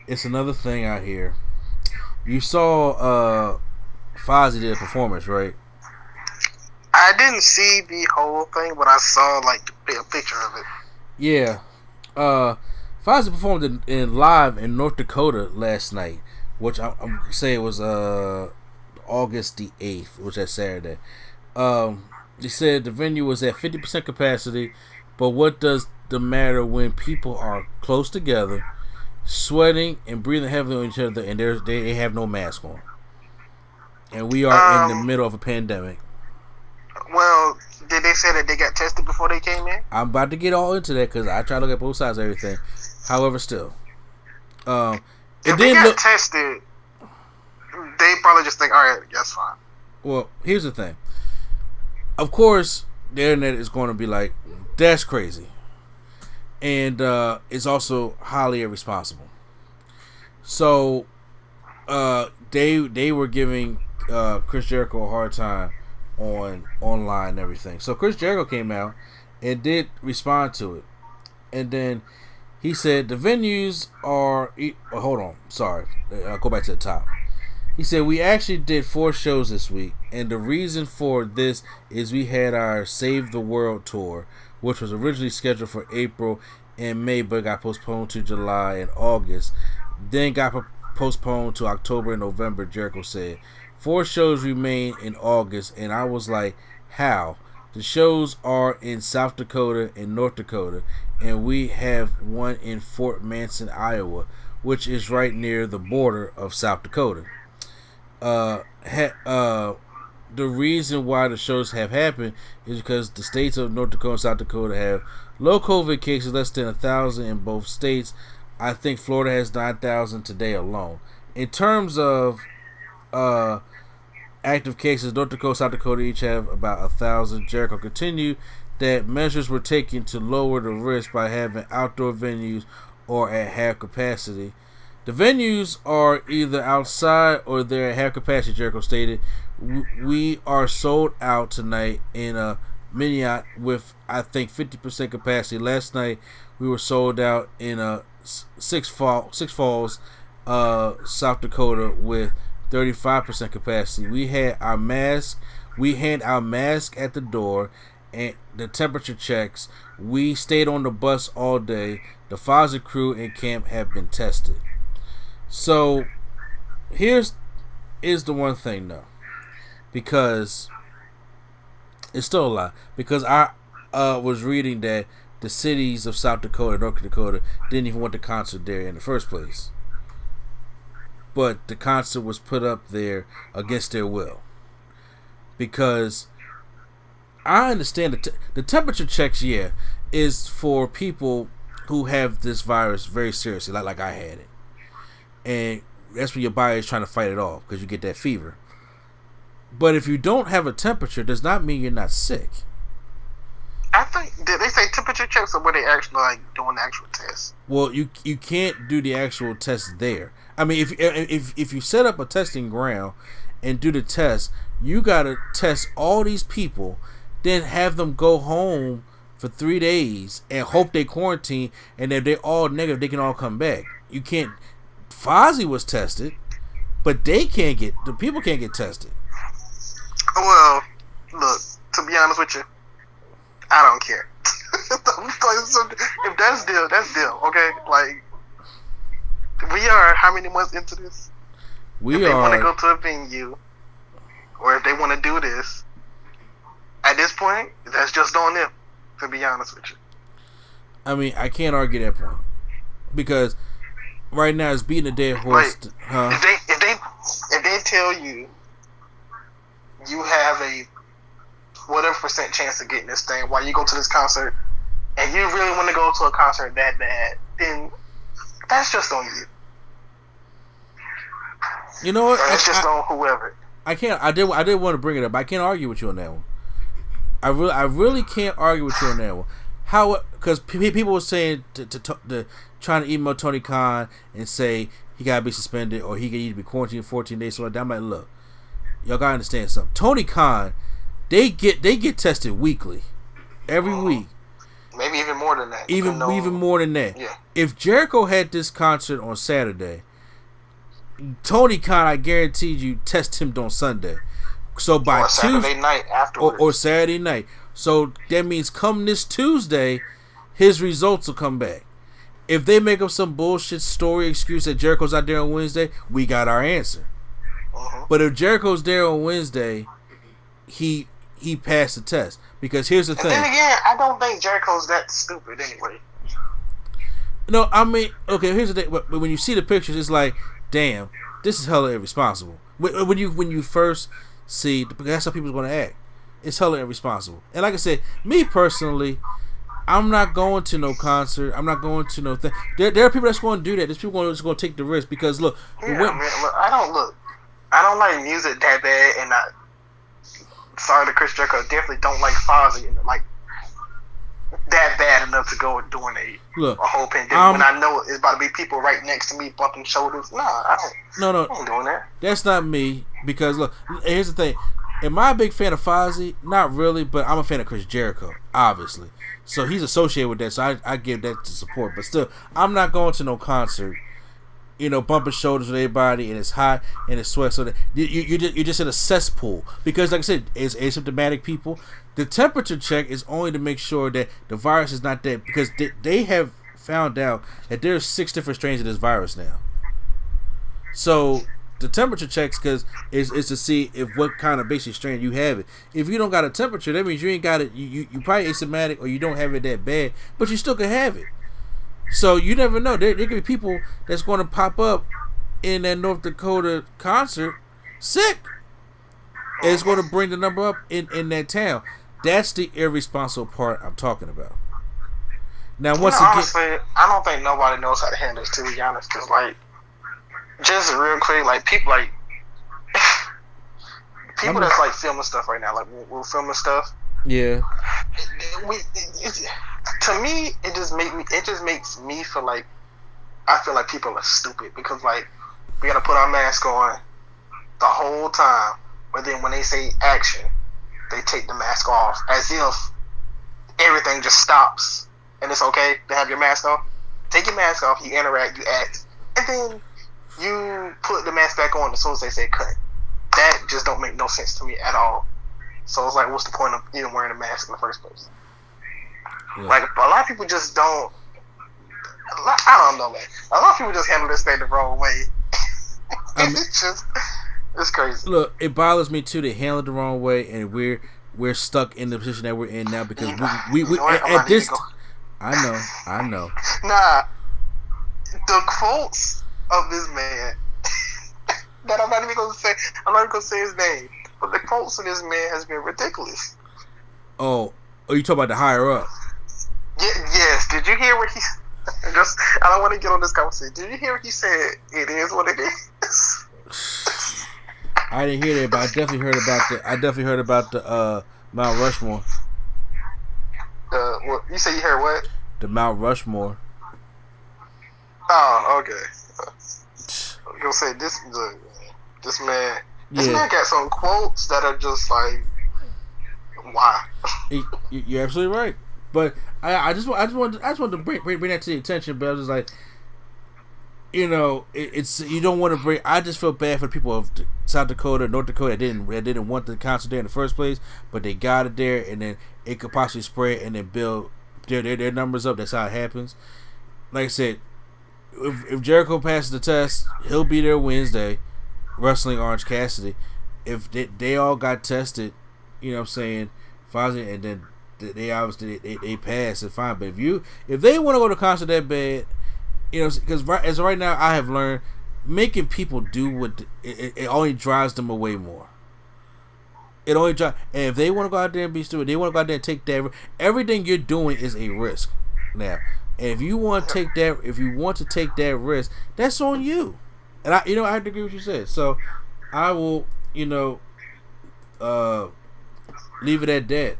It's another thing out here. You saw Fozzy did a performance, right? I didn't see the whole thing, but I saw like a picture of it. Yeah. Fozzy performed in live in North Dakota last night, which I'm say it was August the 8th, which is Saturday. They said the venue was at 50% capacity, but what does the matter when people are close together, sweating and breathing heavily on each other, and they have no mask on, and we are in the Um, middle of a pandemic. well, did they say that they got tested before they came in? I'm about to get all into that because I try to look at both sides of everything. However, still, um, it If they didn't got look. tested, they probably just think, all right, that's fine. Well, here's the thing. Of course, the internet is going to be like, that's crazy, and it's also highly irresponsible. So, they were giving Chris Jericho a hard time on online and everything. So Chris Jericho came out and did respond to it, and then he said the venues are. Hold on, sorry, I'll go back to the top. He said we actually did 4 shows this week, and the reason for this is we had our Save the World tour, which was originally scheduled for April and May, but got postponed to July and August. Then got postponed to October and November. Jericho said 4 shows remain in August, and I was like, how? The shows are in South Dakota and North Dakota, and we have one in Fort Manson, Iowa, which is right near the border of South Dakota. uh, the reason why the shows have happened is because the states of North Dakota and South Dakota have low COVID cases, less than 1,000 in both states. I think Florida has 9,000 today alone. In terms of uh, active cases, North Dakota and South Dakota each have about 1,000. Jericho continued that measures were taken to lower the risk by having outdoor venues or at half capacity. The venues are either outside or they're at half capacity, Jericho stated. We are sold out tonight in a Minneot with, I think, 50% capacity. Last night, we were sold out in a Six Falls, South Dakota with 35% capacity. We had our mask. We had our mask at the door and the temperature checks. We stayed on the bus all day. The Fozzy crew and camp have been tested. So here's is the one thing though, because it's still a lot. Because I was reading that the cities of South Dakota, North Dakota, didn't even want the concert there in the first place, but the concert was put up there against their will. Because I understand the temperature checks, yeah, is for people who have this virus very seriously, like I had it. And that's when your body is trying to fight it off because you get that fever. But if you don't have a temperature, does not mean you're not sick. I think, did they say temperature checks or were they actually like doing the actual test? Well, you can't do the actual test there. I mean, if you set up a testing ground and do the test, you gotta test all these people, then have them go home for 3 days and hope they quarantine, and if they're all negative, they can all come back. You can't. Fozzy was tested, but the people can't get tested. Well, look, to be honest with you, I don't care. If that's deal, that's deal. Okay, like we are how many months into this? If they want to go to a venue, or if they want to do this, at this point, that's just on them. To be honest with you, I mean, I can't argue that point because right now it's beating a dead horse. like, Huh? if they tell you you have a whatever percent chance of getting this thing while you go to this concert, and you really want to go to a concert that bad, then that's just on you. You know what? That's just on whoever. I can't. I did want to bring it up. I can't argue with you on that one. I really can't argue with you on that one. How? Because people were saying to trying to email Tony Khan and say he gotta be suspended or he need to be quarantined 14 days. So I'm like, look, y'all gotta understand something. Tony Khan, they get tested weekly, every week. Maybe even more than that. Even more than that. Yeah. If Jericho had this concert on Saturday, Tony Khan, I guaranteed you, test him on Sunday. So by or Saturday night afterwards. Or Saturday night. So that means come this Tuesday, his results will come back. If they make up some bullshit story excuse that Jericho's out there on Wednesday, we got our answer. But if Jericho's there on Wednesday, he passed the test. Because here's the thing. Then again, I don't think Jericho's that stupid anyway. No, I mean, okay, here's the thing. But when you see the pictures, it's like, damn, this is hella irresponsible. When you first see, that's how people's going to act. It's hella irresponsible. And like I said, me personally, I'm not going to no concert. I'm not going to no thing. There are people that's going to do that. There's people that's going to take the risk because look, look, I don't like music that bad, and sorry to Chris Jericho, definitely don't like Fozzy and like that bad enough to go doing a whole pandemic when I know it's about to be people right next to me bumping shoulders. Nah, I ain't doing that. That's not me because look, here's the thing. Am I a big fan of Fozzy? Not really, but I'm a fan of Chris Jericho, obviously. So he's associated with that, so I give that to support. But still, I'm not going to no concert, bumping shoulders with everybody, and it's hot and it's sweat. So that you're just in a cesspool because, like I said, it's asymptomatic people. The temperature check is only to make sure that the virus is not there because they have found out that there's 6 different strains of this virus now. So the temperature checks is to see if what kind of basic strain you have it. If you don't got a temperature, that means you ain't got it. You probably asymptomatic or you don't have it that bad, but you still can have it. So you never know. There could be people that's going to pop up in that North Dakota concert sick. And it's going to bring the number up in that town. That's the irresponsible part I'm talking about. Now, once again, honestly, I don't think nobody knows how to handle this, to be honest. Because, like, just real quick, like, people that's, like, filming stuff right now. Like, we're filming stuff. Yeah. To me, it just makes me feel like I feel like people are stupid because, like, we got to put our mask on the whole time. But then when they say action, they take the mask off as if everything just stops and it's okay to have your mask off. Take your mask off, you interact, you act, and then you put the mask back on as soon as they say cut. That just don't make no sense to me at all. So it's like, what's the point of even wearing a mask in the first place? Yeah. Like, a lot of people just don't. I don't know, man. A lot of people just handle this thing the wrong way. It's crazy. Look, it bothers me too. They handle it the wrong way, and we're stuck in the position that we're in now because we at this. I know. Nah, the quotes of this man that I'm not even gonna say. I'm not even gonna say his name, but the quotes of this man has been ridiculous. Oh, you talking about the higher up? Yes. Did you hear what he? I don't want to get on this conversation. Did you hear what he said? It is what it is. I didn't hear that, but I definitely heard about the Mount Rushmore. What you say? You heard what? The Mount Rushmore. Oh, okay. I was gonna say this man. This man got some quotes that are just like, why? You're absolutely right. But I just wanted to bring that to the attention. But I was just like, it's you don't want to bring. I just feel bad for the people of South Dakota, North Dakota that didn't want the concert there in the first place, but they got it there, and then it could possibly spread and then build their numbers up. That's how it happens. Like I said, if Jericho passes the test, he'll be there Wednesday, wrestling Orange Cassidy. If they all got tested, you know what I'm saying, Fozzy, and then they obviously they pass it, fine. But if they want to go to concert that bad, because as right now I have learned, making people do what it only drives them away more. It only drives, and if they want to go out there and be stupid, they want to go out there and take that. Everything you're doing is a risk now. And if you want to take that risk, that's on you. And I have to agree with what you said. So I will, leave it at that.